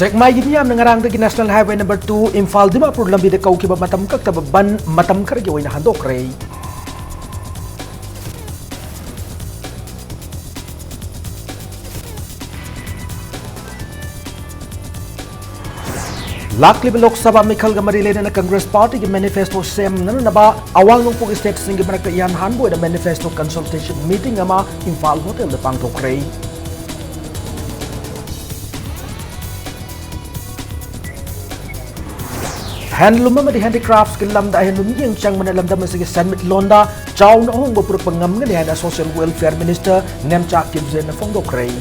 Sekmai gini am nangarang dagi National Highway number 2 Imphal Dimapur lambi de kaukiba matam kaktaba ban matam kargi oina handok rei. Lakli Lok Sabha Mikhal Gamari Lena Congress Party ki manifesto sem naba awal nungpuk state singi manak yan hanbo da manifesto consultation meeting ama Imphal Hotel de pangtok rei. Handloom di handicrafts ke lam da handloom yang chang mana lam da masih summit londa jauh na hong bopur pengam ngani hada social welfare minister nemcha kibzen na fong dokray.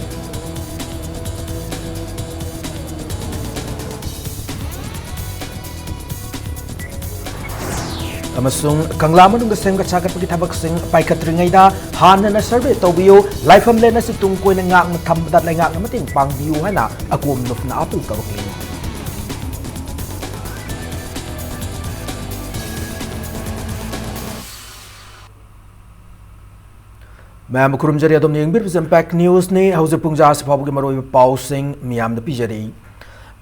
Amasung kanglaman ng gasem kacagat pagkitabak sing paikatringay da hana na survey tawbiyo lifeham le na si tungkoy na ngak na tambadat na ngak na mating pang biyuhan na akum nof na apul karukli. Ma'am kurumjari adom ni ingbir Impact News ni hauze pungja sa pabugi maroi pausing miyam da pijari.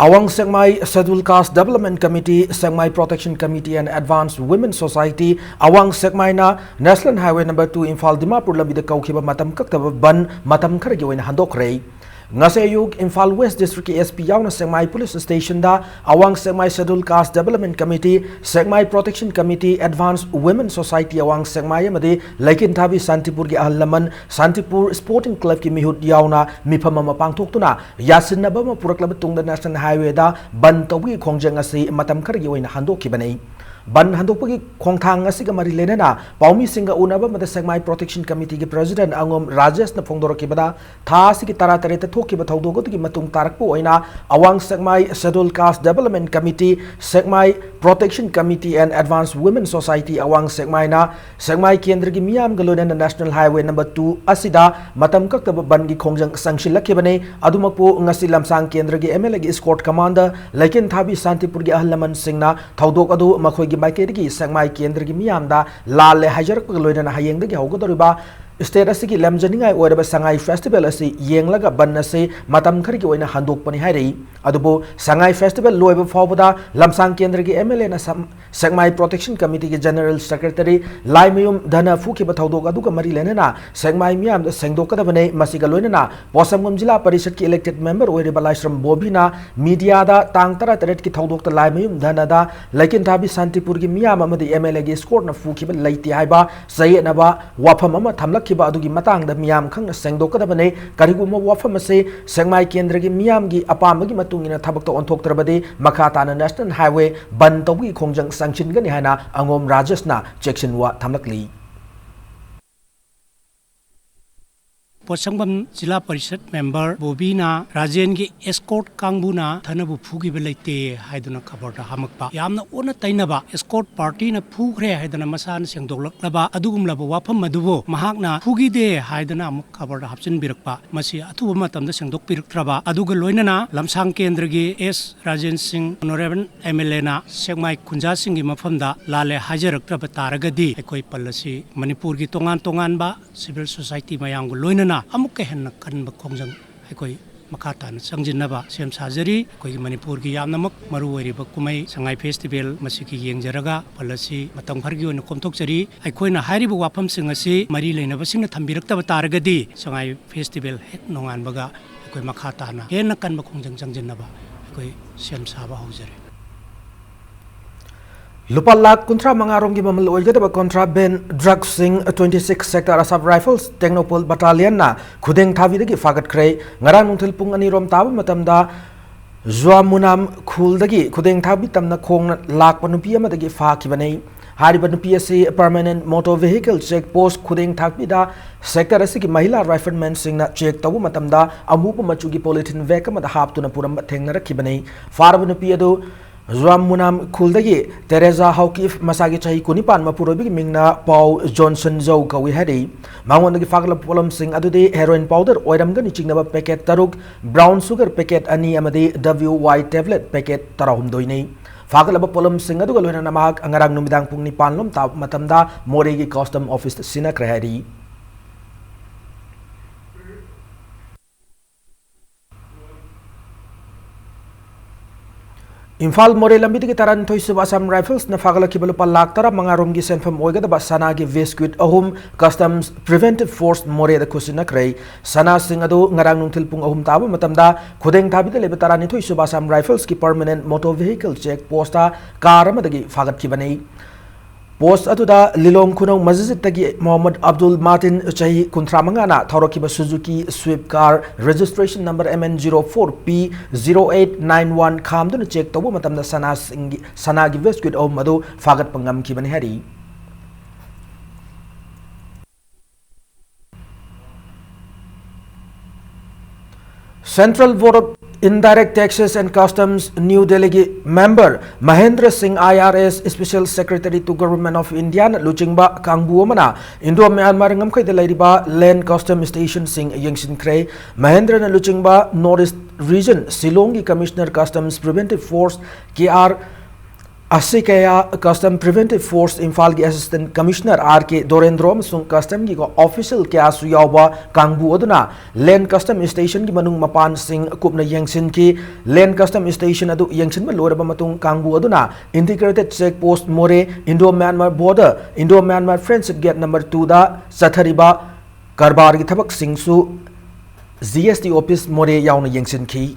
Awang Sengmai Scheduled Caste Development Committee, Sengmai Protection Committee and Advanced Women Society, Awang Sengmai na National Highway number 2 Imphal Dimapur lambi da kaukiba matam kaktaba ban matam karagi oina handok rei. Ngasayug Imphal West District ASP yaw na Sengmai Police Station da Awang Sengmai Scheduled Caste Development Committee, Sengmai Protection Committee, Advanced Women Society Awang Sengmai amadi Laikin Tabi Santipur ki ahalaman Santipur Sporting Club ki mihut yaw na mipama mapangtok tuna yasin na ba mapurak labatung da National Highway da ban tawi kongjang asi matam kargi oina handok ki banay. Ban handok pagi khongthang asiga mari lenena paumi singa unaba mada Sengmai Protection Committee ki President angom Rajesh na phongdor ki bada tha sigi tara tare ta thoki ba thawdo go ki matung tarakpu oina Awang Sengmai Scheduled Caste Development Committee, Sengmai Protection Committee and Advanced Women Society Awang Sengmai na Sengmai Kendra ki miyam galona na National Highway number 2 asida matam kakta ban gi khongjang sangshil lakhi bane adumakpu ngasi lamsang kendra ki MLA ki escort commander Laikin Thabi Santipur ki ahlaman singna thawdok adu makhoi Maikeri Sengmai Kendra ki miyamda lal le hajar ko loina na hayeng dagi hawgodoriba state asigi lamjaningai oiraba Sangai Festival asi yenglaga banna se matam khari ki oina handok pani hairi adubo Sangai Festival loiba fawbada lamsang kendra ki MLA na Sengmai Protection Committee ki General Secretary Laimayum Dhana Fuki ba thawdok aduga mari lenena Sengmai miyam da sengdok kada bane masiga loina na Posamgam Jila Parishad ki elected member oiraba Laisram Bobina media da tang tara taret ki thawdok ta Laimayum Dhana da Laikin Thabi Santipur ki miyam amadi MLA ki score na Fuki ba laiti haiba sayena ba wafam ama thamlak kiba adugi matang da miyam khang sengdok kada bane kariguma wafam ase Sengmai Kendra ki miyam gi apam gi matungina thabak to onthok trabade makata na National Highway ban tawgi khongjang sanchin gani hana angom Rajesh na section wa thamlakli. Posamgam Jila Parishad member Bobina Rajen ki escort kangbuna thanabu phugi belaite haiduna khabarda hamakpa yamna ona tainaba escort party na phugre haiduna masan sengdoklaba adugum laba wafam madubo mahakna phugi de haiduna amuk khabarda hapchin birakpa masi athuba matamda sengdok piraktraba aduga loinana lamsang kendra gi S Rajen Singh honorable MLA na Sengmai Khunja Singh gi mafamda lale hajaraktraba taragadi ekoi pallasi Manipur gi tongan tongan ba civil society mayang loinana amuk ke hen kan ba khongjang ekoi makata na sangjinaba sem sajari koi Manipur gi yamnamak maru wari ba kumai Sangai Festival masiki yengjaraga palasi matam khargi on komtok chari ekoi na hairi ba wafam singasi mari leina ba singna thambirakta ba taragadi Sangai Festival hek nongan baga ekoi makata na hen kan ba khongjang sangjinaba ekoi sem saba haujare Lupa lakh kuntra mangarong gi mamal oilgada ba contraband drugs sing 26 sector asab rifles technopol battalion na khudeng thabi dagi fagat khrei ngarang nungthil pung ani rom tab matamda Zuamunam khul dagi khudeng thabi tamna khong lak panupi ama dagi fa khibani hari panupi ase permanent motor vehicle check post khudeng thabi da sector ase ki mahila rifleman sing na check tabu matamda amupa machu gi polythene vek ama da hap tuna puram thengna rakhibani far panupi adu Zuamunam Kuldagi, Teresa Haukif, Masagi Chahi Kunipan, Mapurobi, Mingna, Paul Johnson Zo, Kawi Hedi, Mangon the Fagla Polam Sing Adude, heroin powder, Oidam Gani Chinaba packet Taruk, brown sugar packet, Ani Amade, WY tablet packet, Tarahum Doine. Fagla Polam Sing Adugaluna Namak, Angarang Numidang Pungni Panlum, Tap Matamda, Moregi Custom Office Sina Krahedi. Imphal More Lambi ki taran thoi suba Assam Rifles na fagala ki lupa lakh tara mangarom gi senfam oigadaba sana gi vesquit ahum Customs Preventive Force More da kusina krei sana sing adu ngarang nungthil pung ahum tabu matamda khudeng thabi de lebe tarani thoi suba Assam Rifles ki permanent motor vehicle check posta car amadagi fagat ki banei Post atuda Lilong Kunong Masjid tagi Muhammad Abdul Martin Chahi Kuntramangana Thaurokiba Suzuki Swift car registration number MN04P0891 Khamduna check tobu matamda sana gi vesquid o madu fagat pangam ki bani hari Central Board of Indirect Taxes and Customs New Delhi member Mahendra Singh IRS Special Secretary to Government of India Luchingba Kangbu Mana Indo Myanmar Ngamkai de Ladiba Land Custom Station Singh Yangsin Kray Mahendra na Luchingba Northeast Region Silongi Commissioner Customs Preventive Force KR Asikaya Custom Preventive Force Imphal ki Assistant Commissioner RK Dorendrom sung Custom ki official kya suyawa Kangbu aduna Land Custom Station ki manung mapan sing kupna yangsin ki Land Custom Station adu yangsin ma loraba matung Kangbu aduna Integrated Check Post More Indo-Myanmar Border Indo-Myanmar Friendship Gate number 2 da Sathariba Karbar ki thabak sing su GST Office More yauna yangsin ki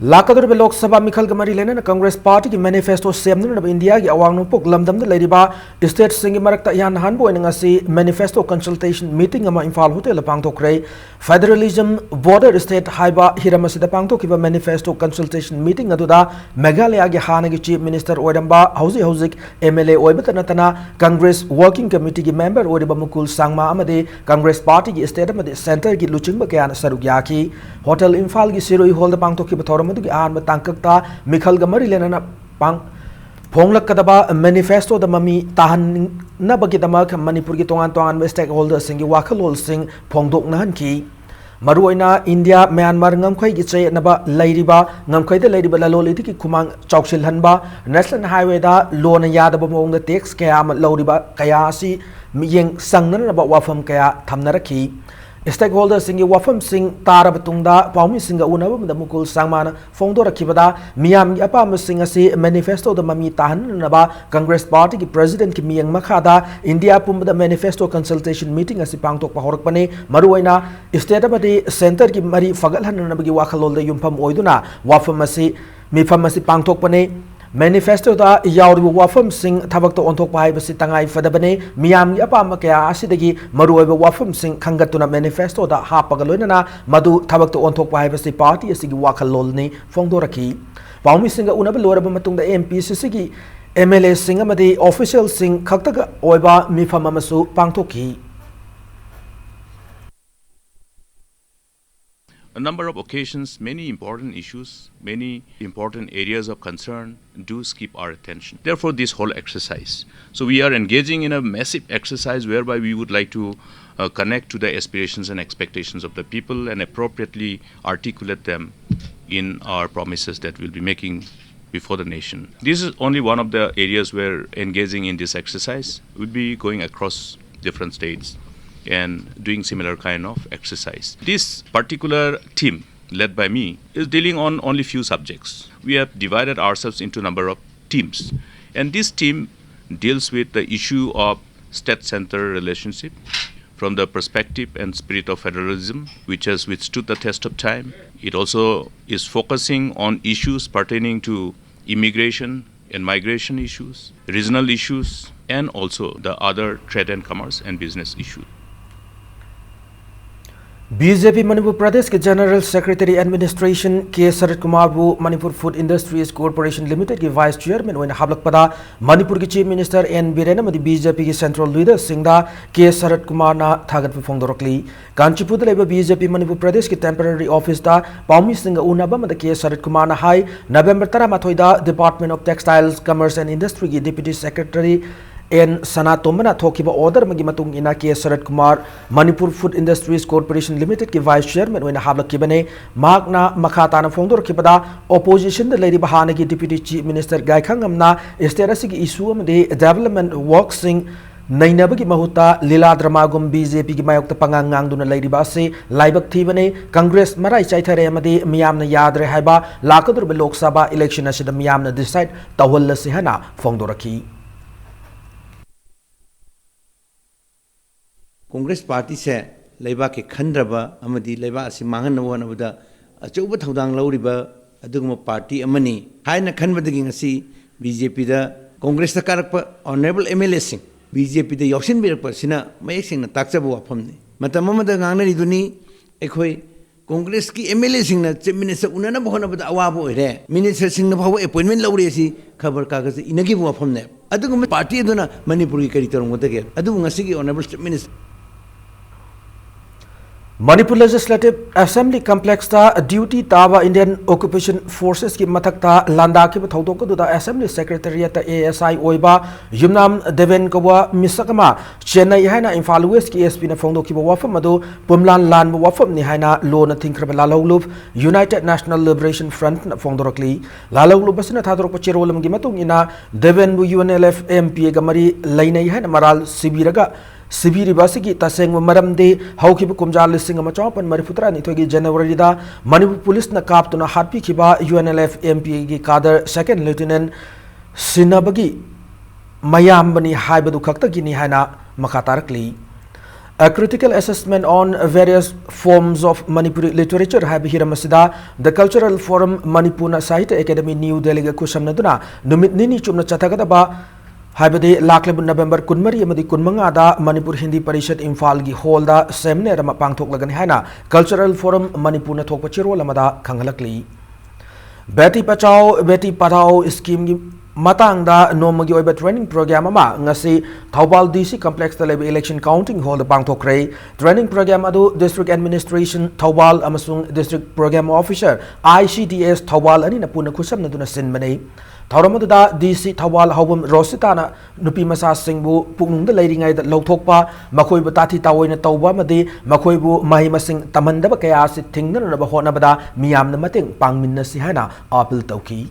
Lakadur be Lok Sabha Mikhal Gamari Lena Congress Party ki manifesto semnu na India ki awang nupok lamdam de leriba state singi marakta yan hanbo ngasi manifesto consultation meeting ama Imphal Hotel pangtok rei federalism border state haiba hiramasida pangtok ki manifesto consultation meeting aduda Meghalaya ki hana ki chief minister oidamba hauzik MLA oibata tana Congress working committee ki member oiba Mukul Sangma amade Congress Party ki state amade center ki luchingba kyan sarugya ki Hotel Imphal ki siroi hall da pangtok ki thoram की आन में तांककता मिखल गमरी लेना पांग फोंगलक कदबा manifesto the mummy ताहन न बगी दमक मणिपुर की तोंगान में स्टेक होल्डर्स सिंग वाखलोल सिंग फोंगदोक नहन की मरुइना इंडिया म्यांमार ngमखै gi chei naba leiriba ngमखै de leiriba laloli ki khumang chausil hanba national highway da lona yadaba mong da tax kaya am loriba kaya si miyeng sangna na ba wafam kaya thamnarakhi Stakeholders singi wafam sing tara batungda paumi singa unaba da Mukul Sangmana fongdo rakibada miyam apa singa si manifesto da mami tahan naba Congress Party ki president ki miyang makhada India pumda manifesto consultation meeting asi pangtok pahorak pane maruaina state amadi center ki mari fagal han naba gi wakhalol da yumpham oiduna wafam asi mifam asi pangtok pane Manifesto da yauribu wafam sing thabak to onthok pai basi tangai fadabane miyam gi apam kya asidagi maruiba wafam sing khangatuna manifesto da hapagaloina madu thabak to onthok pai basi party asigi wakhalol ni fongdoraki paumi singa unaba loraba matung da MPCC gi MLA sing amadi official sing khaktaga oiba mifam amasu pangthoki A number of occasions, many important issues, many important areas of concern do skip our attention. Therefore, this whole exercise. So we are engaging in a massive exercise whereby we would like to connect to the aspirations and expectations of the people and appropriately articulate them in our promises that we'll be making before the nation. This is only one of the areas where engaging in this exercise would be going across different states and doing similar kind of exercise. This particular team led by me is dealing on only few subjects. We have divided ourselves into a number of teams, and this team deals with the issue of state-center relationship from the perspective and spirit of federalism, which has withstood the test of time. It also is focusing on issues pertaining to immigration and migration issues, regional issues, and also the other trade and commerce and business issues. BJP Manipur Pradesh के General Secretary Administration के शरद कुमार बु Manipur Food Industries Corporation Limited के Vice Chairman ओइन हाबलक पदा Manipur के Chief Minister N Biren मदि BJP के Central Leader सिंगदा के शरद कुमार ना थागत फोंगदोरकली कांचीपुर द लेबा BJP Manipur Pradesh के Temporary Office दा पाउमी सिंग उनाबा मद के शरद कुमार ना हाई November 13 दा Department of Textiles Commerce and Industry के Deputy Secretary एन सना तोमना थोकिबा ऑर्डर मगी मतुंग इना के Sharad Kumar Manipur food industries corporation limited के वाइस चेयरमैन ओइना हाबलकिबने मागना मखाताना फोंदोरकिबदा ऑपोजिशन द लेरी बहाने की डिप्यूटी चीफ मिनिस्टर गायखंगमना स्टेटस की इशू अमदे डेवलपमेंट वर्क सिंग नैनबगी महुता लीला ड्रामागुम बीजेपी की मायोक्ता पंगांग ngang लेरिबा से लाइबक थीबने कांग्रेस मराई चाइथरे अमदी मियामना यादरे हाइबा लाकदुरब लोक सभा इलेक्शन असिद मियामना डिसाइड तवल्लसे हना फोंदोरखी कांग्रेस पार्टी से लेबा के खंद्रबा अमदी लेबा असि मांगन वनबदा अचौब थौदांग लौरिबा अदुगम पार्टी अमनी हायना खनबदगी ngasi बीजेपी दा कांग्रेस दा कारक ऑनरेबल एमएलए सिंह बीजेपी दा यौसिन बिरक सिना मयक सिंह ताकचब वाफमनी मतम ममदा गांगनरी दुनी एखोय कांग्रेस की एमएलए सिंह ना चीफ मिनिस्टर उनना बहनबदा अवाब ओइरे मिनिस्टर सिंह ना भाव अपॉइंटमेंट लौरी असि खबर कागज इनगी वाफमने अदुगम पार्टी अदुना मणिपुर की करी तरंगोतगे अदु ngasi की honourable chief minister Manipur Legislative Assembly Complex ta duty taba Indian Occupation Forces ki mathakta landa ki thodok ko da Assembly Secretariat ASI oiba Yumnam Deven Kawa Misakama Chennai haina Imphal West ki SP na phongdo ki wafam adu Pumlan Lan wafam ni haina lo na thinkrab lalawlub United National Liberation Front na phongdorokli lalawlub basina thadrok pachirolam gi matung ina Deven bu UNLF MP ga mari lainai haina maral sibiraga Sibiri basiki taseng maramde hauki bu kumjal lising amachapan marifutra ni thogi January da Manipur police na kaptuna hatpi kiba UNLF MP gi kader second lieutenant sinabagi mayam bani haibadu khakta gi ni hana makatarakli a critical assessment on various forms of Manipuri literature have hiramasida the Cultural Forum Manipur Sahitya Academy New Delhi ga kusamnaduna numit nini chumna chatagada ba हाइबदे लाखलेबु नवंबर कुनमरी अमदी कुनमंगादा मणिपुर हिंदी परिषद इम्फाल की hall दा seminar अमा पांगथोकलगनि हाइना cultural forum Manipur न थोकप Chirol अमदा खंगलकली Beti Bachao Beti Padhao scheme की matangda nomagi oiba training program ama ngasi Thawbal DC complex da lebe election counting hall da pangthokre training program adu district administration Thawbal amasung district program officer ICDS Thawbal ani na puna khusam na duna sinmani Thauramada DC Thawbal hawum Rositana nupi masa singbu pungnung da leiringai da lawthokpa makhoi batati tawoina tawba madi makhoi bu mahi masing tamandaba kaya si thingna na ba hona bada miyam na mating pangminna si hana apil tawki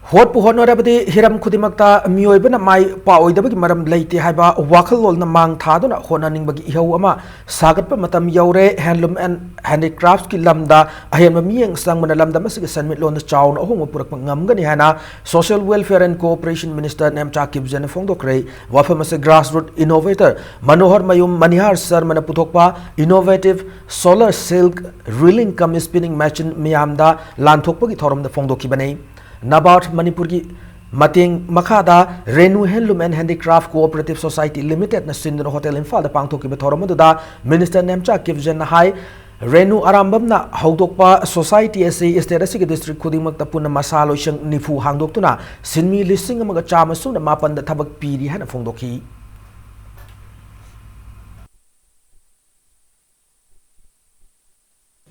Hot Puhonorabadi Hiram Kudimakta Mioibana Mai Paoidabaki Madam Late Haiba Wakal na Mang Tadona Honaning Bagi Hawama Sagatpa Matam Yaure Handloom and Handicrafts ki Lamda Ayamamiang Sangman Lamda Masik Sanmit Lon the Chown Homo Purakangam Hana Social Welfare and Cooperation Minister Namcha Kibjan Fondokre Wafamasa Grassroot Innovator Manohar Mayum Manihar Sir Manaputokpa Innovative Solar Silk Reeling Cum Spinning Machine Miamda Lantokpagi Thorum the Fondokibane Nabat Manipur ki Mating Makada Renu Handloom and Handicraft Cooperative Society Limited na Sindro Hotel Infal da Pangtoki Betoromoda Minister Nemcha Kivjan Hai Renu Arambam na Haudokpa Society SA Esтерасig District Kudimak Tapuna Masalo Shang Nifu Hangdoktuna Sinmi listing amaga chamasu na mapan da tabak piri hana Fongdoki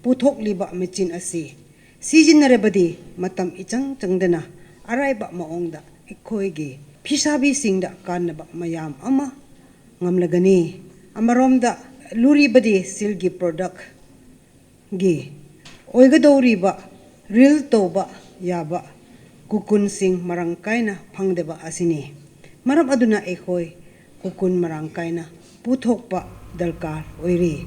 Puthok liba mechin asi Sizinarabadi matam ichang changdana araiba maongda ekhoige phisabi singda kanaba mayam ama ngamlagani amaromda luribadi silgi product gi oigadoriba real toba yaba kukun sing marangkaina phangdeba asini maram aduna ekhoi kukun marangkaina puthokpa dalkar oiri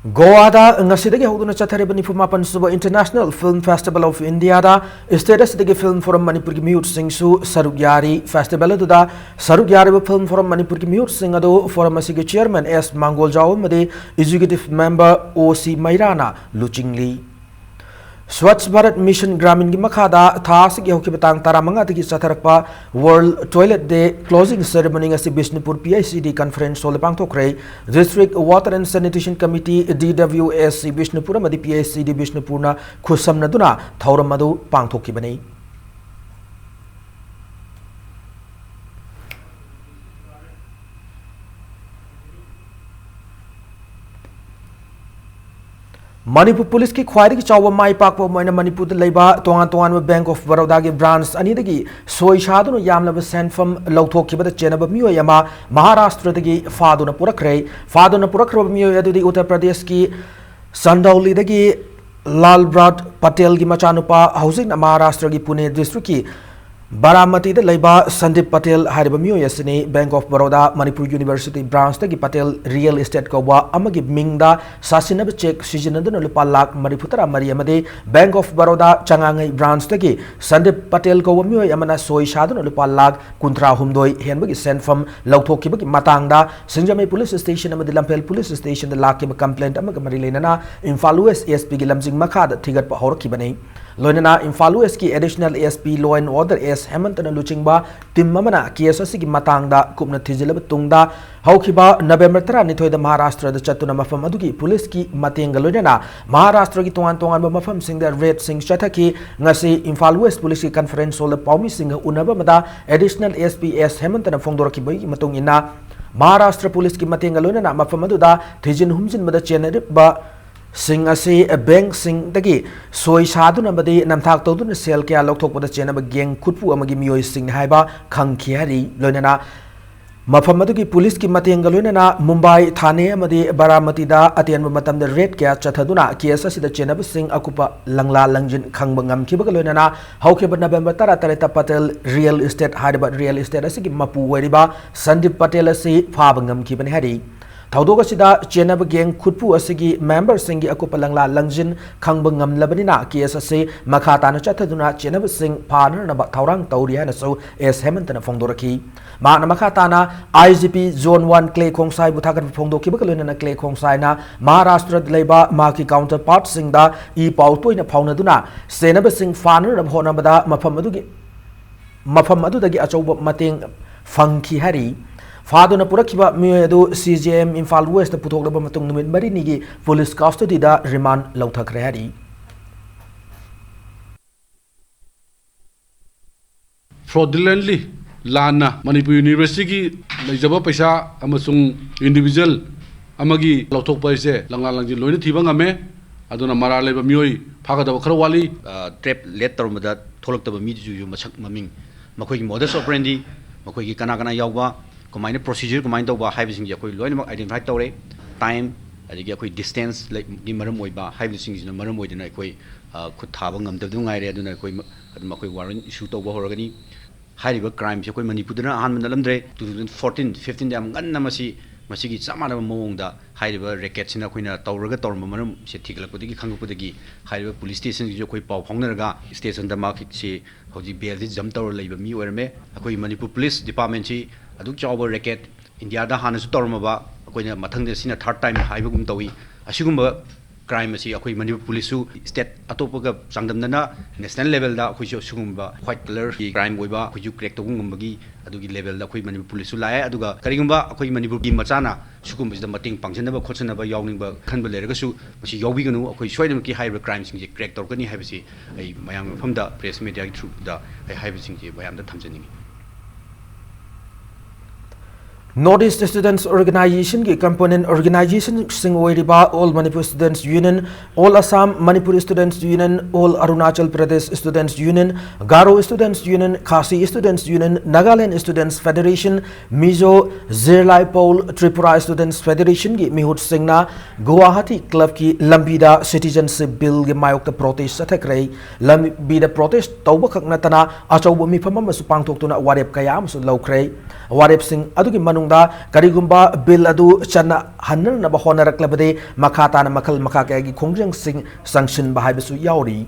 Goa da ngasidagi hoduna chatharibani fumapan suba International Film Festival of India da status dagi film forum Manipur ki mute sing su sarugyari festival da sarugyari film forum Manipur ki mute sing ado forum asigi chairman S Mangol Jaw made executive member OC Mairana Luchingli Swachh Bharat Mission Gramin ki makhada thasig yahuki batang taramanga tiki chatharakpa World Toilet Day closing ceremony ngasi Bishnupur PICD conference hall pangthokre District Water and Sanitation Committee DWSC Bishnupur amadi PICD Bishnupur na khusamna duna thauram adu pangthokibani Manipur Police ki khwairi ki chawa mai pakpa moina Manipur da leiba tongan Bank of Baroda ki branch ani dagi soi shadunu yamlaba senfam lauthokibada chenaba miyo yama Maharashtra dagi faduna purakre miyo yadudi Uttar Pradesh ki Sandauli dagi Lal Brad Patel ki machanupa housing na Maharashtra ki Pune district ki Baramati de Laiba Sandip Patel hariba miyoy asini Bank of Baroda Manipur University branch ki Patel real estate kawa amagi mingda sasinab check sizinadun lupa lakh mariputara mari amade Bank of Baroda changangai branch ki Sandip Patel kawa miyoy amana soy shadun lupa lakh kuntra humdoi henbagi send from lauthok ki matangda Sinjamay police station amade Lampel police station de lakh ki complaint amaga mari lenana Imphal West ASP ki lamjing makhad thigat pa hor ki bani Loinana Imphal West ki additional ASP law and order S Hemantana Luchingba Tim Mamana KSC ki matangda kupna thijilaba tungda haukiba November 12 da Maharashtra da chatuna mafam adugi police ki matenga loinana Maharashtra ki tongan mafam sing da red sing chataki ngasi Imphal West police ki conference hall paumi sing unaba mada additional ASP S Hemantana fongdor ki bai matung ina Maharashtra police ki matenga loinana mafam aduda thijin humjin mada cheneriba Sing asi bank sing dagi soy sadu na badi namthak to dun sel kya lokthok pada chena ba geng khutpu amagi miyoy sing haiba khangkhiari loinana mafam adu ki police ki mateng loinana Mumbai Thane amadi Baramati da atian matam da red kya chathaduna case asi da chena ba sing akupa langla langjin khangba ngam ki ba loinana hauke ba November 13 Patel real estate haiba real estate asi ki mapu weriba Sandip Patel asi pha ba ngam ki ban hari Taudoga sida chenab geng khutpu asigi member singi akupa langla langjin khangba ngamlabanina case ase makhata na chathaduna chenab sing partner na thaurang tauria na so es hemantana fongdoraki ma na makhata na IGP zone 1 clay khongsai buthakan fongdoki bakalona na clay khongsai na Maharashtra leba ma ki counterpart sing da I pautoi na phaunaduna senab sing farner na hona bada mafam adudagi achauba mateng fangki hari Faduna Purakiba Muedo CJM Imphal West Putok Matung Numit Marinigi Police Custody da Remand Lauthakre Fraudulently Lana Manipur University Lajaba Pesa Amasung individual Amagi Lautok Paise Langalangi Loina Tibangame Aduna Marale Mui Pagada Krawali Trap letter Mada Tolok Miju Machak Maming Makoki modus operandi Makoki Kanakana Yawa Combine procedure combine the hiving Yakoi Loin identify Tore time Yakoi distance like the Maramoiba hiving is in the Maramoid and Akoi could have the Dungai Aduna Makoi warrant shoot over Horgani high river crimes Yakoi Manipudana Hanmandalamdre 2014 15 dam Ganamasi Masigi Samana Monda high river rackets in Aquina Tauraga Tormarum Shetikla Pudiki Kangupudagi high river police station Yakoi Pau Hongaga station the market she how the bear jumped over labor me where me Akoi Manipur police department aduk chawba racket India da hanasu tormaba akoina mathang de sina third time haibagum tawi asigumba crime asi akoi Manipur police su state atopaga changdamna national level da akoi sugumba white color crime oiba akoi crack togumba adugi level da akoi Manipur police su lae aduga karigumba akoi Manipur ki machana sugumba da mating pangjanaba khotsanaba yawningba khanba lerega su masi yawbiganu akoi soidam ki high crime sing crack torkani haibasi ai mayam famda press media ki through da ai haibasing ji bayam da thamjaningi Northeast Students Organization ki component organization sing weriba All Manipur Students Union, All Assam Manipur Students Union, All Arunachal Pradesh Students Union, Garo Students Union, Khasi Students Union, Nagaland Students Federation, Mizo Zerlai Pol Tripura Students Federation ki mihut singna Guwahati Club ki Lambida Citizenship Bill ki mayok protest sathakrai Lambida protest tawba khakna tana achawba mifam masu pangthok tuna warep kaya masu lawkrai warep sing adugi manungda karigumba bill adu chana hanner na bahona raklabade makata na makal makaka gi khongjang sing sanction bahai besu yauri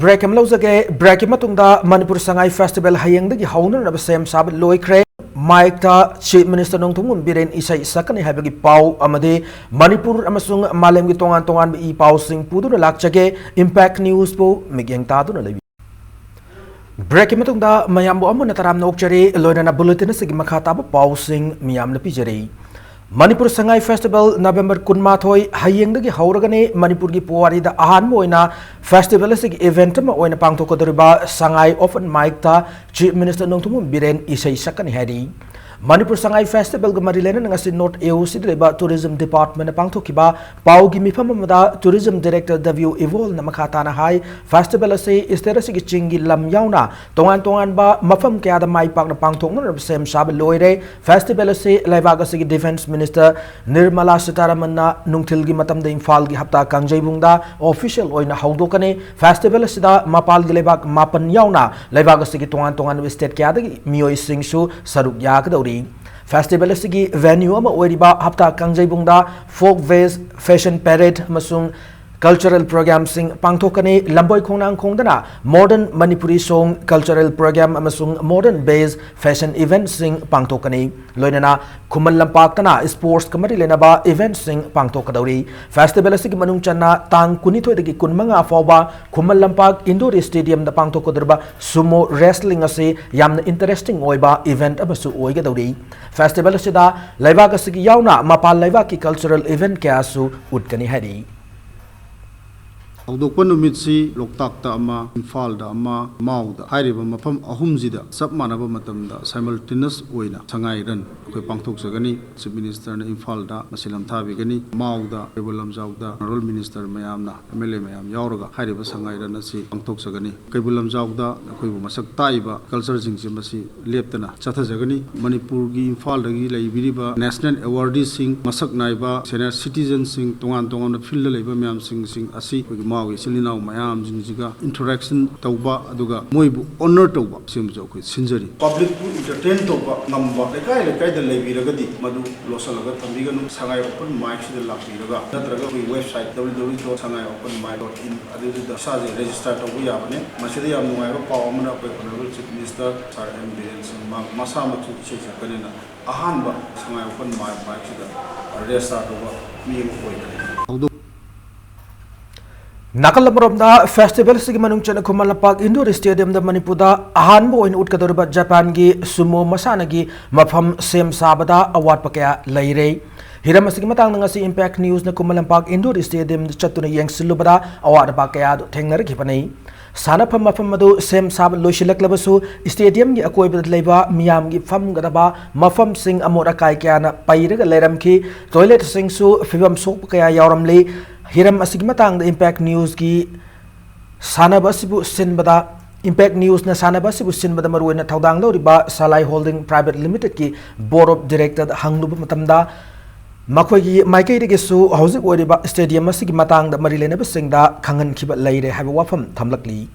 break am lozage break matungda Manipur Sangai Festival hayang dagi hauner na sem sab loikre Mike ta Chief Minister nong thungum biren isai sakani habagi pau amade Manipur amasung malem gi tongan i pau sing pudu na lakchage Impact News po migyang ta na lebi break matungda mayambo amon taram na okchari loina na bulletin sigi makhata ba pau sing miyam na pijari Manipur Sangai Festival November Kunmathoi hayeng dagi hauragane Manipur gi puwari da ahan mo ina festival sigi event ma oina pangthokodriba Sangai open mic ta Chief Minister nong thumum biren isai sakani hadi Manipur Sangai Festival ga marilena ngasi North AOC leba Tourism Department pangthokiba paugi mifam amada Tourism Director W Evol na makhatana hai festival ase isterasi gi chingi lam yauna tongan ba mafam kya da mai pak na pangthokna sem sab loire festival ase laibaga se gi Defense Minister Nirmala Sitaraman na nungthil gi matam da Imphal gi hapta kangjebungda official oina haudokane festival asida mapal gi lebak mapan yauna laibaga se gi tongan state kya da gi mioi singsu saruk yakdori Festival asigi venue ama oiriba hapta kangjebungda folk fashion parade amasung cultural program sing pangthokani lamboi khongnang khongdana modern Manipuri song cultural program amasung modern based fashion event sing pangthokani loinana khumal lampaktana sports kamari lenaba event sing pangthokadori festival asigi manung channa tang kunithoi dagi kunmanga fawba khumal lampak indoor stadium da pangthokodrba sumo wrestling ase yamna interesting oiba event abasu oigadori festival asida laibak asigi yauna mapal laibak ki cultural event kyasu utkani hari Hawdokpa numitsi Loktakta ama Imphal-da ama Mau-da hairiba mafam ahumsida sab manaba matamda simultaneous oina sangairan akoi pangthoksagani Chief Minister na Imphal-da masilam thabigani Mau-da Kaibul Lamjau-da Honorable Minister mayamna MLA mayam yauraga hairiba sangairan asi pangthoksagani Kaibul Lamjau-da akoibu masak taiba culture jingsi masi leptana chathajagani Manipur gi Imphal-da gi laibiriba national awardees sing masak naiba senior citizens sing tongan field leiba mayam sing asi mawi silinau mayam jingjiga interaction tauba aduga moibu honor tauba simjo khoi sinjari public bu entertain tauba ngamba lekai da leibiragadi madu losalaga thamiganu sangai open mic sida lapiraga natraga wi website www.sangaiopenmic.in adu da saje register taubu yabane masida yam nungai ro paw amana ko honorable chief minister sir M Biren Singh masa matu che kanina ahanba sangai open mic sida register tauba mi ko koi Nakalamromda festival sigi manung chana Kumalapak Indoor Stadium da Manipuda ahanbo in utkadorba Japan gi sumo masana gi mafam sem sabada award pakaya laire hiram asigi matang ngasi Impact News na Kumalampak Indoor Stadium chatuna yengsilubada award pakaya thengnar gipanai sana pham mafam madu sem sab loisilaklebasu stadium gi akoiba leiba miyam gi pham gadaba mafam sing amora kai kyana pairaga leiram ki toilet sing su fibam sok pakaya yawramli hiram asigi matang the Impact News ki sanabasibu sinbada Impact News na sanabasibu sinbada maruina thaudang loriba Salai Holding Private Limited ki Board of Director hangluba matamda makhoi gi maikai de su hauzik oriba stadium asigi matang da marilena basingda khangan khiba leire haba wafam thamlakli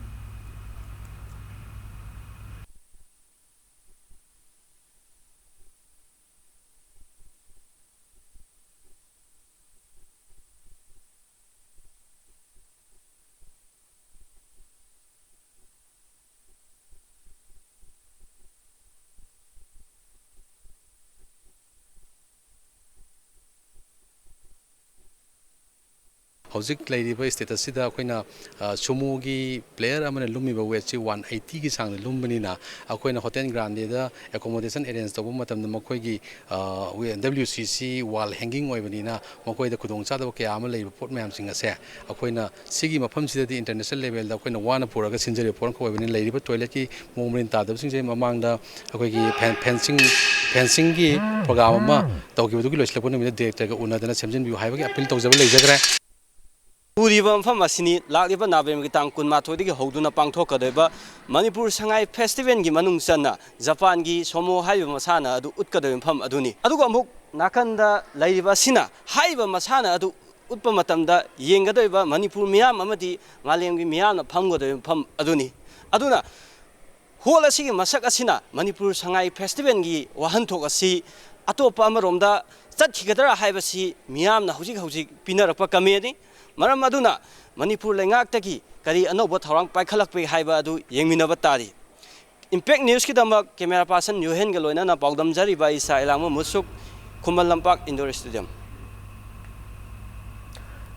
Hauzik lairiba status sida akoina sumo gi player amane lumiba weight chi 180 gi sang lumbanina akoina hotel grande da accommodation arrange tobu matam makoi gi WCC wall hanging oibanina makoi da khudong cha da kya ama leiba pot mayam singa se akoina sigi mafam sida di international level da akoina wana puraga sinjari pon ko oibani lairiba toilet ki momrin ta da sing je mamang da akoi gi fencing gi program ma tawgi du gi loislapon mi director ga una dana semjin bi haiba gi appeal tawjaba leijagre Uriba mfam asini lakliba November gi tang kunmathoi digi hoduna pangthokadeba Manipur Sangai Festival gi manung channa Japan gi somo haiba masana adu utkadoi mfam aduni aduga amuk nakanda lairiba sina haiba masana adu utpa matamda yengadoiba Manipur miyam amadi ngalem gi miyam na phamgodoi mfam aduni aduna hol asigi masak asina Manipur Sangai Festival gi wahanthok asi atopa amaromda chathigadara haiba si miyam na hojik pinarakpa kameni Maram aduna Manipur lengaktagi kari anoba thorang paikhalakpe haiba adu yengminaba tari Impact News ki damak camera person Yohen galoina na pawdam jari ba isa ilangma musuk Kumal Lampak Indoor Stadium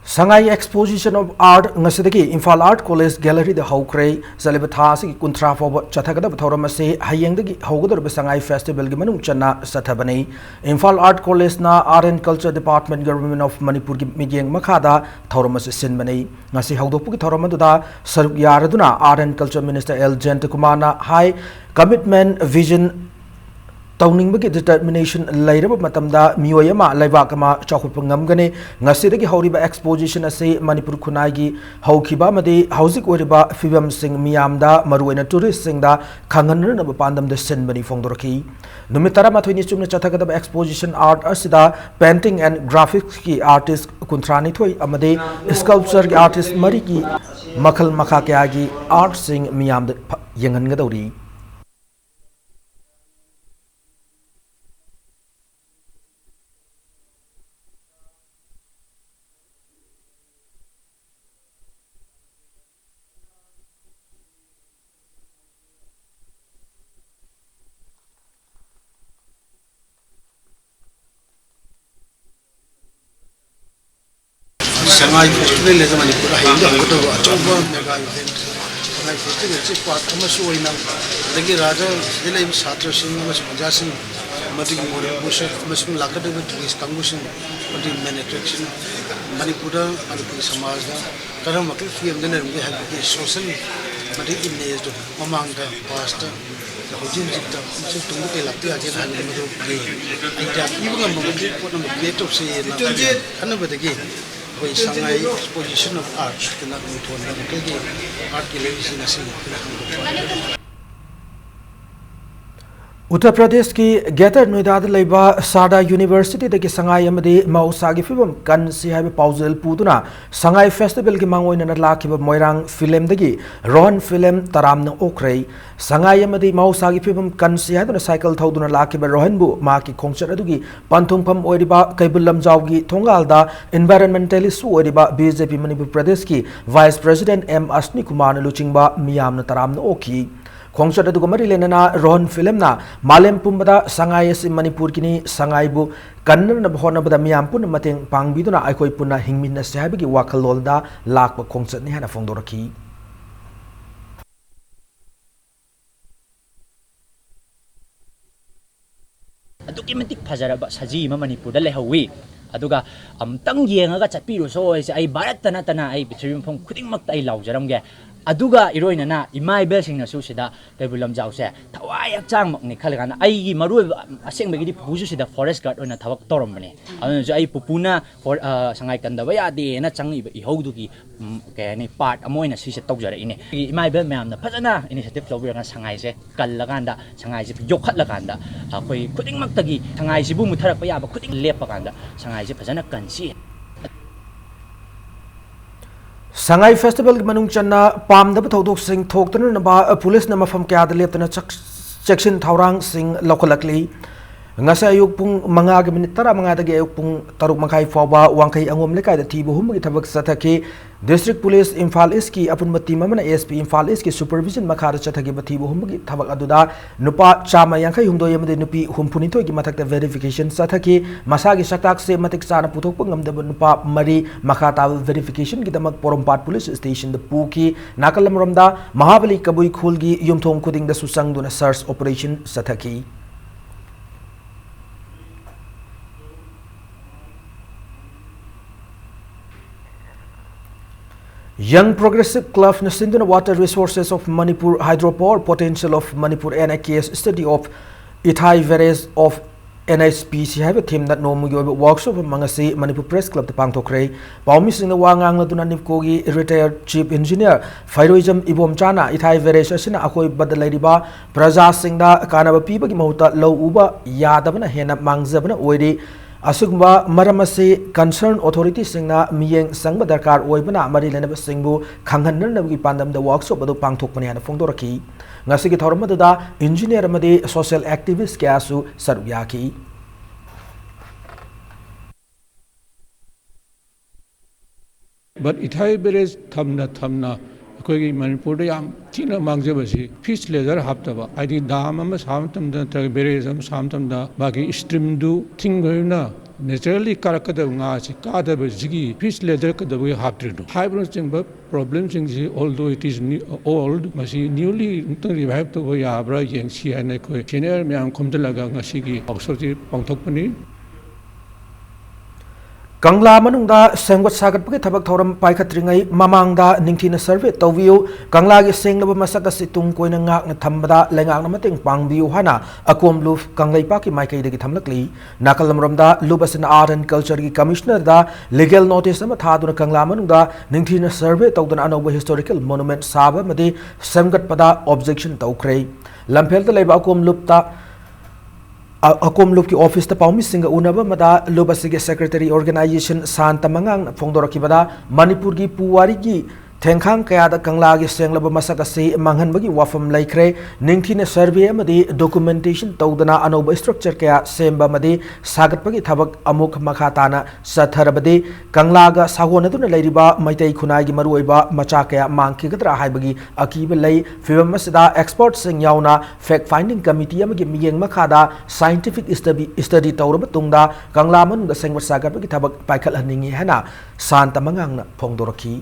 Sangai Exposition of Art ngasidagi Imphal Art College Gallery da haukrei zaliba thasi ki kuntra foba chathagada thoram ase hayengdagi haugador Sangai Festival gi manung channa sathabani Imphal Art College na Art and Culture Department Government of Manipur gi migyeng makhada thoram ase sinbani ngasi haudokpu gi thoram da saruk yaraduna Art and Culture Minister L Jayant Kumar na high commitment vision tauningbagi determination lairaba matamda miyoyama laibakama chawkhutpa ngamgane ngasidagi horiba exposition ase Manipur khunai haukhiba made hauzik oriba fibam sing miyamda maruena tourist singda khanganna pandam de senbani fongdoraki numitara mathoni chumna chathagada exposition art asida painting and graphics ki artist kuntrani thoi amade sculpture ki artist mari ki makhal makha kya gi art sing miyamda yengangadori Sangai Festival le Manipur Hindu Hoto Achomba Mega Event Sangai Festival che part amasu oina dagi raja dilai satra sing amasu maja sing mati more busha amasu lakata be tourist kangusin mati main attraction Manipur Manipur samaj da karam makil film de ne ha social mati image do mamanga past hojin jikta se tungu ke lapti aje na ne mo ge ida ibanga mo ge ko na create of se na kana badagi Sangai exposition of art kena mutuan dan kerja art gallery nasi. Uttar Pradesh ki Greater Noida laiba Sarda University de Sangai amade Mausa gi fibam kan si haiba pausel puduna Sangai Festival ki mangoina na lakhiba Moirang film dagi Ron film taramna okrei Sangai amade Mausa gi fibam kan si haiduna cycle thauduna lakhiba Rohan bu ma ki khongchat adugi panthungpham oiriba Kaibulam Jawgi Thongalda environmentalist oiriba BJP Manipur Pradesh ki Vice President M Asni Kumar luchingba miyamna taramna okhi khongchat adu mari lenana Ron film na malem pumbada Sangai si Manipur kini Sangai bu kannana bhona bada miyam pun mateng pangbiduna aikoi punna hingmin na sahabi ki wakhalolda lakpa khongchat ni hana fongdoraki aduki matik phajaraba saji ma Manipur da lehawi aduga amtang yengaga chatpiru so ai bharat tana ai bichrim phong khuding mak tai laujaramge aduga iroina na imai bel singna su sida Kaibulam Jawse thawai akchang makni khalgana ai gi maru asengbe gi puju sida forest guard oina thawak toromne anu ai pupuna for sangai kandaba yade na changi i haudu gi kani part amoina si se tawjara ine imai bel myam na phajana initiative lobiranga sangai se kallaganda sangai se yokhatlaganda akoi khuding maktagi sangai sibu mutharak pa yaba khuding lepakanda sangai se phajana kansi Sangai Festival ki manung channa pamdaba thodok sing thoktana na ba police na mafam kya da leptana section thaurang sing lokalakli ngasa ayuk pung manga ge minute tara manga da ge ayuk pung taruk makai fawba wangkai angom lekai da thibu hum gi thabak sathaki District Police Imphal East ki apun mati mamana ASP Imphal East ki supervision makha da chathagi bathibu hum gi thabak aduda nupa chama yankai humdo yamade nupi humpuni thoi gi mathak da verification sathaki masa gi saktak se matik chana puthok pangam da nupa mari makha ta verification gi damak Porompat Police Station da puki nakalam romda Mahabali Kabui Khul gi yumthong khuding da susang duna search operation sathaki Young Progressive Club Nasinduna Water Resources of Manipur Hydropower Potential of Manipur NIKS Study of Ithai Varieties of NSPC have a team that no mugi workshop mangasi Manipur Press Club the Pangtokre Paumi Singh Wangang Laduna Nipkogi retired Chief Engineer Fairoism Ibom Chana Ithai Varieties na akoi badalaiba Praja Singh da kanaba piba ki mahuta low uba yadabana hena mangzabana oiri asugba maramase concerned authority singna miyeng sangba darkar oibana mari lenaba singbu khanghanna gi pandam da workshop adu pangthokpani hana fongdoraki ngasigi thormada da engineer amade social activist kyasu sarubyaki but ithai beres thamna अखोगी मणिपुर याम थीना मांगजबसी fish लेजर हापतबा आइदि दाम अमा सामतम the तग बेरेजम सामतम द बाकी स्ट्रीम दु थिंगना naturally कारकदब nga si kadaba jigi fish leather kadabu haptridu hybrid chingba problem chingji although it is old masi newly revive to ya bra yeng si ane ko senior myam khomdalaga ngasi gi oxford pangthokpani Kangla manungda sengwat sagat pagi thabak thoram paikhatringai mamangda ningthina survey tawbiu Kangla gi senglaba masaka situng koina ngak na thambada lengak na mateng pangbiu hana akom luf kanglai pa ki maikai dagi thamlakli nakalamromda lubasin art and culture gi commissioner da legal notice ama thaduna Kangla manungda ningthina survey tawduna anoba historical monument saba madi semgat pada objection tawkrei lamphel da leba akom lupta Akom Lup ki office ta paumi singa unaba mada Lubasige secretary organization Santa Mangang Fongdoraki bada Manipur gi puwari gi Tengkhang kaya da Kangla gi senglaba masaka se manghan bagi wafam laikre ningthine survey amadi documentation tawdana anoba structure kaya semba madi sagat bagi thabak amuk makhatana satharabadi Kangla ga sagona duna leiriba maitai khunai gi maruiba macha kaya mangki gadra haibagi akiba lei fibam masida expert sing yauna fact finding committee amagi miyeng makhada scientific study tawraba tungda Kangla man ga sengwat sagat bagi thabak paikal haningi hana Santa Mangang na Fongdoraki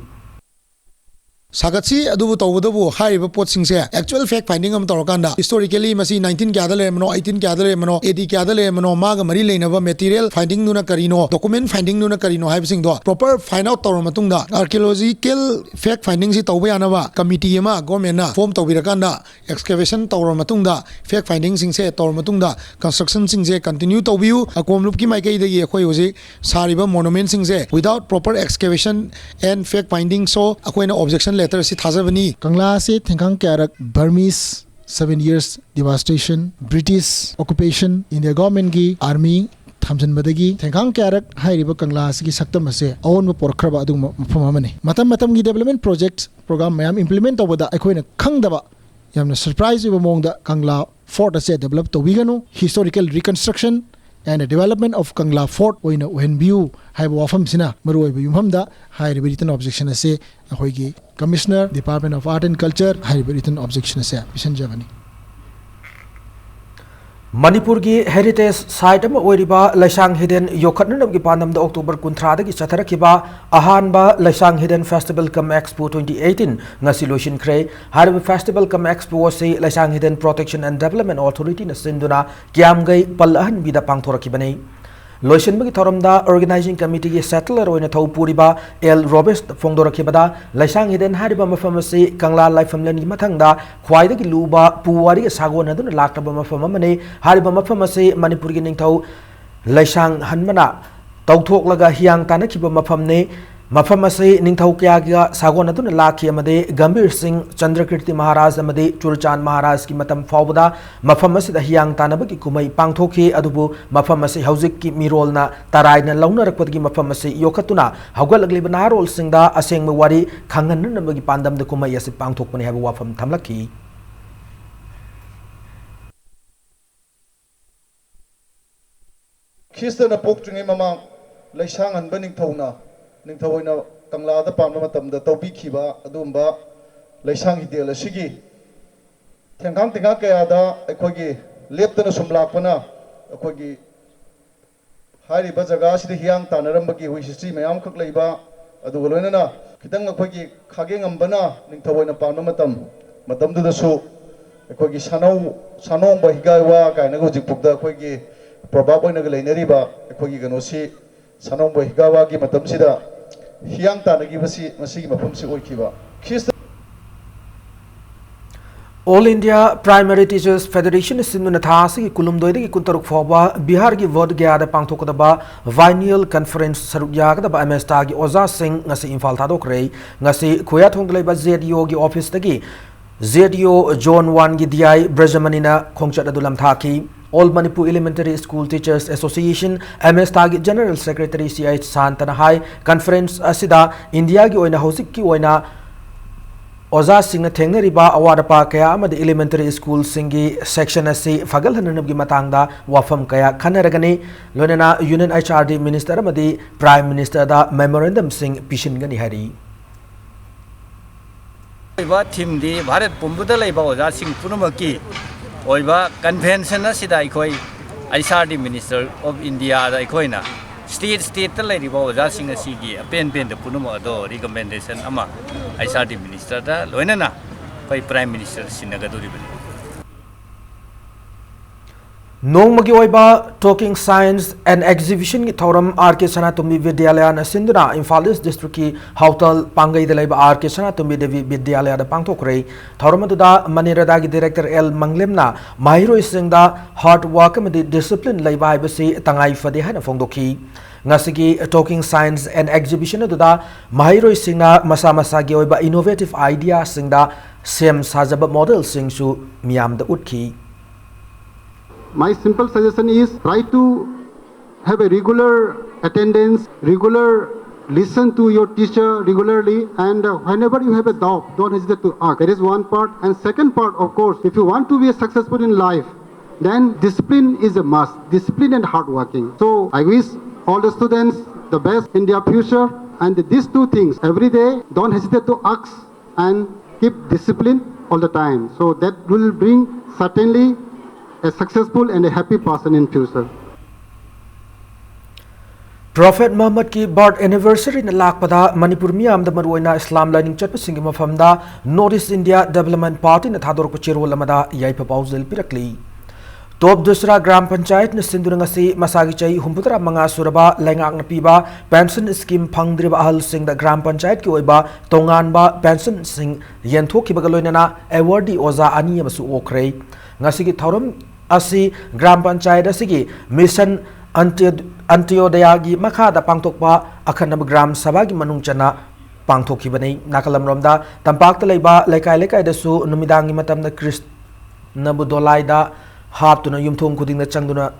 Sagatsi adubu tawudabu hariba potsingse actual fact finding am torokanda historically masi 19 kyadale mano 18 kyadale mano 80 kyadale mano maga mari leinaba material finding nuna karino document finding nuna karino haibsing do proper find out tawra matungda archaeological fact finding si tawba yanaba committee ama government na form tawbirakanda excavation tawra matungda fact finding singse tawra matungda construction singse continue tawbiu akomlup ki maikai dagi akhoi hoji sariba monument singse without proper excavation and fact finding so akoina objection letter si thajabani Kangla se Tengkhang Kyarak Burmese 7 years devastation British occupation India government gi army thamjan badagi Tengkhang Kyarak hairiba Kangla si saktam ase awon ba porkhraba adu mafam amani matam gi development projects program mayam implement tawada akoina khangdaba yamna surprise iba mongda Kangla fort ase develop tawiganu historical reconstruction and the development of Kangla Fort oina when view haiba wafam sina maroi ba yumhamda haiba written objection ase ahoigi commissioner department of art and culture haiba written objection ase pisan javani Manipur gi heritage site ama oiriba Laisang Hidden Yokhatnam gi pandam da October 13 da gi chatharakiba ahanba Laisang Hidden Festival Come Expo 2018 ngasi loishin khrei harba festival Come Expo se Laisang Hidden Protection and Development Authority na sinduna kyamgai palahan bida pangthorakibani loishin bagi thoramda organizing committee gi settler oina thopuriba L Robest Fongdorakibada Laisang Hidden hariba mafam se Kangla Laifamlen gi mathangda khwaida gi luba puwari sagon aduna laktaba mafam amane hariba mafam se Manipur gi ningthau Laisang hanmana tawthoklaga hiang tanakiba mafam ne mafam ase ningthau kya ga sagon aduna lakhi amade Gambir Singh Chandrakirti Maharaj amade Churchan Maharaj ki matam fawbada mafam ase da hiang tanabagi kumai pangthokhi adubu mafam ase haujik ki mirolna taraina launarakpagi mafam ase yokhatuna haugalagli banarol singda asengma wari khangan nabagi pandam da kumai ase pangthokpani haba wafam thamlakhi Khistana poktungi mama Laisang an baning thona ningthawoina Kangla da pamna matamda tawbi khiba adumba Laisang Hidel asigi Tengkhang kaya da aikogi leptana sumlakpana aikogi hariba jaga sida hiang tanarambagi huisisi mayam khak leiba aduga loinana khitang aikogi khage ngambana ningthawoina pamna matamdu su aikogi sanong ba higawa kaina go jikpukda aikogi probab oina leinariba aikogi ganosi sanong ba higawa gi matamsida hiang tanagi basi masigi mafamsi oikiba All India Primary Teachers Federation Sinduna Thasi Kulumdoi Kuntaruk Foba Bihar gi Vod Gyada Pangtokadaba Vinyl Conference Sarukyagadaba MS Tagi Oza Singh ngasi Imphal Thadokre ngasi Khuyathong Leba ZDO gi office tagi ZDO Zone 1 gi DI Brajamanina Khongchat Adulam Thaki All Manipur Elementary School Teachers Association MS Tagi General Secretary CH Santana High Conference Asida India gi oina hosik ki oina Oza Singh Thengnariba Awadapa Kaya Amad Elementary School Singi Section Asi Fagal Hananabgi Matangda Wafam Kaya Khanaragani Lonana Union HRD Minister Amadi Prime Minister da Memorandum Singh Pishingani Hari Oiba team di Bharat Pumbuda Laiba Oza Singh Punumaki Oiba Convention Asida Ikoi HRD Minister of India da Ikoina state ta lady ba oja sing asigi pen the punuma do recommendation ama HRD minister da loina na pai prime minister sinaga duri Nongmagi oiba talking science and exhibition ki thoram RK Sanatumbi Vidyalaya na sinduna Imphal East District ki Hautal Pangai de laiba RK Sanatumbi Devi Vidyalaya da pangthokre thoram aduda Manirada gi director L Manglemna mahiro isingda hard work amadi discipline laiba haibasi tangai fade hana phongdokhi ngasigi talking science and exhibition aduda mahiro isingna masa masa gi oiba innovative idea singda sem sajaba model singsu miyam da utkhi. My simple suggestion is try to have a regular attendance, regular listen to your teacher regularly, and whenever you have a doubt, don't hesitate to ask. That is one part. And second part, of course, if you want to be successful in life, then discipline is a must. Discipline and hard working. So I wish all the students the best in their future. And these two things, every day, don't hesitate to ask and keep discipline all the time. So that will bring certainly a successful and a happy person in future. Prophet Muhammad ki birth anniversary na lakpada Manipur miyam da maruina Islam learning chat singi mafamda North India Development Party na thador ko chirol lamada yai proposal pirakli. Top dusra Gram Panchayat na sindurangasi masagi chay humputra mga suraba lengak na piba pension scheme pangdriba ahal sing da Gram Panchayat ki oiba tongan ba pension sing yenthok ki bagaloy na awardee oza ani masu okray ngasi ki thorum asi Gram Panchayat asigi mission Antyodaya gi makha da pangtokpa akhanab Gram Sabha gi manung chana pangthokhi banai nakalam romda tampak ta leiba laikai laikai da su numidang gi matam na Krishna budolai da hap tuna yumthong khuding na changduna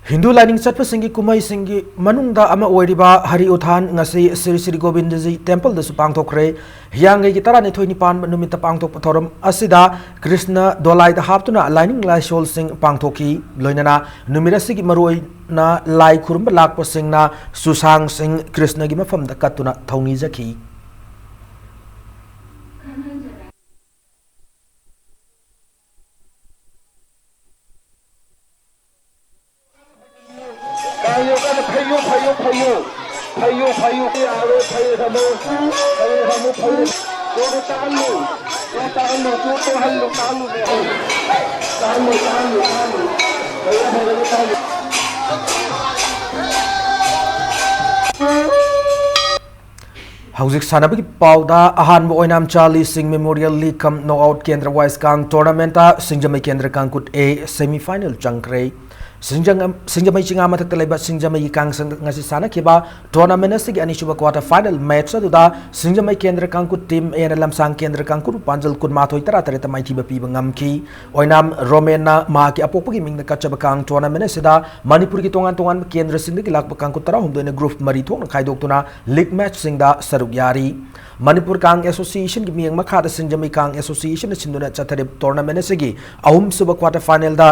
Hindu lining chatpa singi kumai singi manungda ama oiriba hari uthan ngasi Sri Sri Govindji temple da supang thokre hiyangai gi tarani thoi nipan numita pangthok pathoram asida Krishna dolai da haptuna lining lai shol sing pangthoki loinana numira sigi maroi na lai khurumba lakpa singna susang sing Krishna gi mafam da katuna thongni jaki Hauzik sanabagi pauda ahan mo oinam Charlie Singh Memorial League kam knockout Kendra Wise Kang tournament Singjamai Kendra Kangkut A semi final changkre Singjamai chinga mathak talaiba Singjamai Kang sang ngasi sana kiba tournament asigi anishuba quarter final match aduda Singjamai Kendra Kangkut team A na lamsang Kendra Kangkut panjal kun mathoi tara tare tamai thiba piba ngamki oinam Romena ma ki apokpagi mingna kachaba Kang tournament asida Manipur ki tongan Kendra singda ki lakpa Kangkut tara humdoina group mari thok na khaidok tuna league match singda saruk yari Manipur Kang Association ki miyang makha da Singjamai Kang Association sinduna chathare tournament asigi ahum suba quarter final da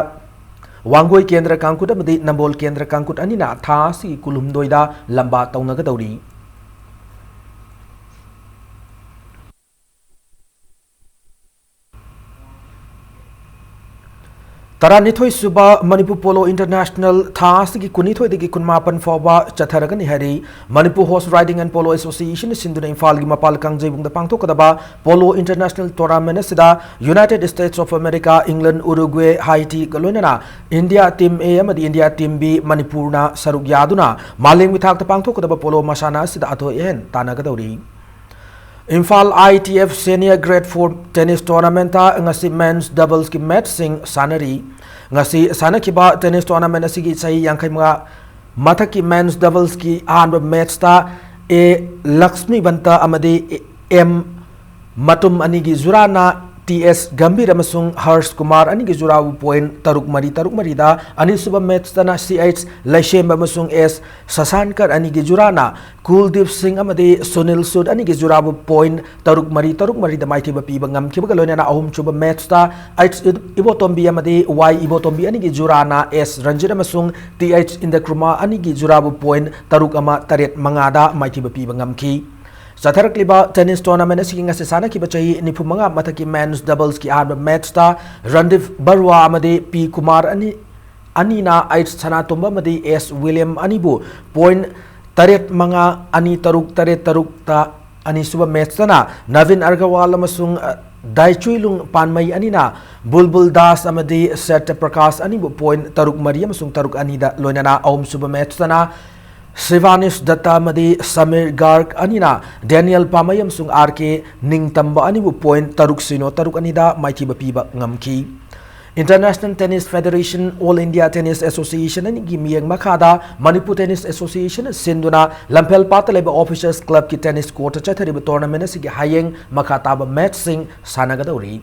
Wangoi Kendra Kangkut amadi Nambol Kendra Kangkut anina tha si kulumdoida lamba taunagadauri Taranithoi suba Manipur Polo International Thas ki kunithoi de ki kunmapan foba chatharagani hari Manipur Horse Riding and Polo Association sinduna Imphal gi mapal kangjebung da pangthokadaba Polo International Tournament sida United States of America England Uruguay Haiti galonana India team A amadi India team B Manipur na saruk yaduna maleng mithak ta pangthokadaba polo masana sida atho en tanagadauri Imphal ITF Senior Grade 4 Tennis Tournament ngasi men's doubles ki match sing sanari ngasi sanakiba tennis tournament asigi chai yangkai mga mathaki men's doubles ki ahanba match ta A Lakshmi Banta amadi M Matum anigi Zurana TS Gambir amasung Harsh Kumar anigi Zurawu point taruk mari da anisuba match tana CH Laishem amasung S Sasankar anigi Zurana Kuldeep Singh amadi Sunil Sud anigi Zurawu point taruk mari da maithiba piba ngamkiba galonana ahum chuba match ta H Ibotombi amadi Y Ibotombi anigi Zurana S Ranjit amasung TH Indakruma anigi Zurawu point taruk ama taret mangada maithiba piba ngamki Satharakliba tennis tournament asigi ngasi sana ki bachai nipumanga mathaki men's doubles ki arba match ta Randeep Barwa amade P Kumar ani anina H Sanatumba madi S William anibu point taret mga ani taruk taret taruk ta ani suba match na Navin Argawal amasung Daichuilung Panmay anina Bulbul Das amadi Set Prakash anibu point taruk Mariam amasung taruk anida loinana Om suba match na Sivanis Datta madi Samir Garg anina Daniel Pamayam sung RK Ningtamba anibu point taruk sino taruk anida maitiba piba ngamki International Tennis Federation All India Tennis Association ani gimiyang makada Manipur Tennis Association sinduna Lampel Pataleba Officers Club ki tennis court chathariba tournament asigi hayeng makataba match sing sanagadauri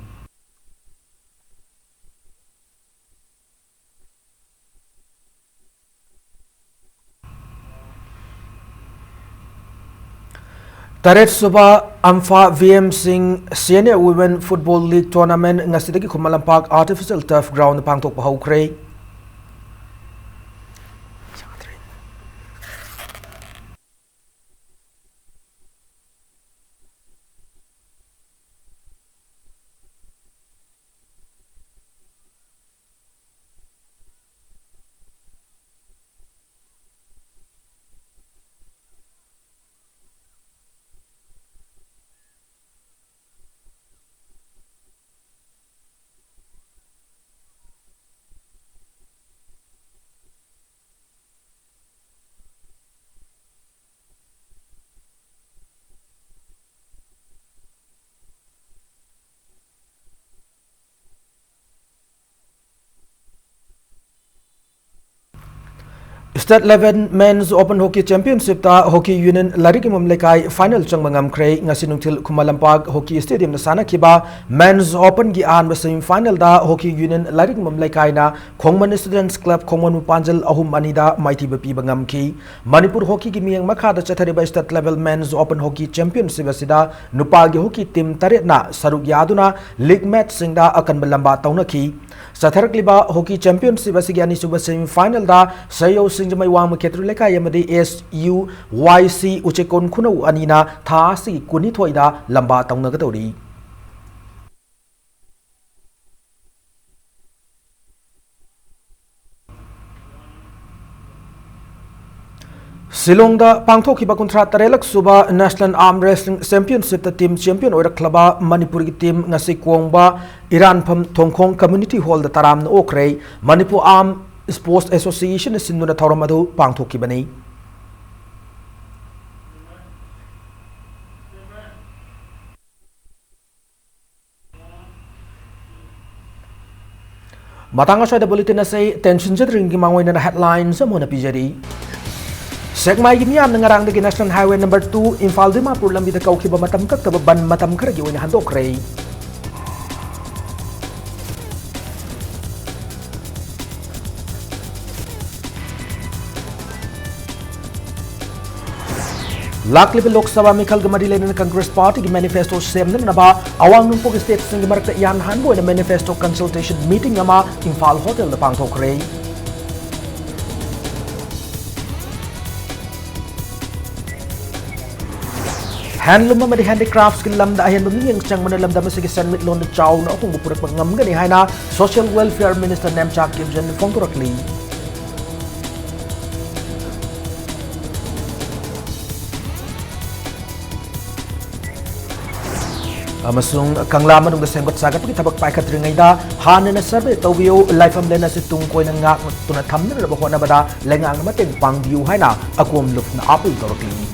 Taret Suba Amfa VM Singh Senior Women Football League Tournament ngasidagi Kumalampak Artificial Turf Ground pangtok pahaukray. State 11 Men's Open Hockey Championship ta Hockey Union Larigi Mamlekai final changmangam kray ngasinungtil Kumalampag Hockey Stadium na sana kiba Men's Open gi an semi final da Hockey Union Larigi Mamlekai na Khongman Students Club Khongman Mupanjal ahum anida mighty bapi bangam ki Manipur Hockey gi miyang makada chathariba State Level Men's Open Hockey Championship asida nupagi hockey team taret na saruk yaduna league match singda akan belamba tauna ki Satharakliba Hockey Championship asigi ani suba semi final da sayo singjamai wang maketru lekai amadi SUYC uchekon khunau anina tha si kuni thoida lamba tauna gadori Silongda pangthokiba kuntra tarelak suba National Arm Wrestling Championship ta team champion oira klaba Manipur ki team ngasi kwongba Iran pham Thongkhong Community Hall da taram na okrei Manipur Arm Sports Association sinuna thauramadu pangthokibani Matanga soida bulletin asay tension jadring ki mangoina na headlines amona pijari Segmai gi miyam nangarang dagi National Highway number 2 Imphal Dimapur lambi da kaukiba matam kaktaba ban matam karagi oina handokray Lakliba Lok Sabha Mikhal Gamari Lenin Congress Party ki manifesto semnan naba awang numpok state singi marakta yan hanbo na manifesto consultation meeting ama Imphal Hotel na pangthokray Handloom amadi handicrafts ki lamda ayan bamiyang chang mana lamda masigi sanmit lon na chaw na akong bupurak pangamgani hayna Social Welfare Minister Nemchak Kimjan Fongturakli Amasung kanglaman ng dasenggot sagat pagi tabak paikat ringay da hanan na sabi tawbiyo lifeam lena si tungkoy ng ngak tunatam na nabaho na bada lengang mating pang view hayna akum lup na apil torokli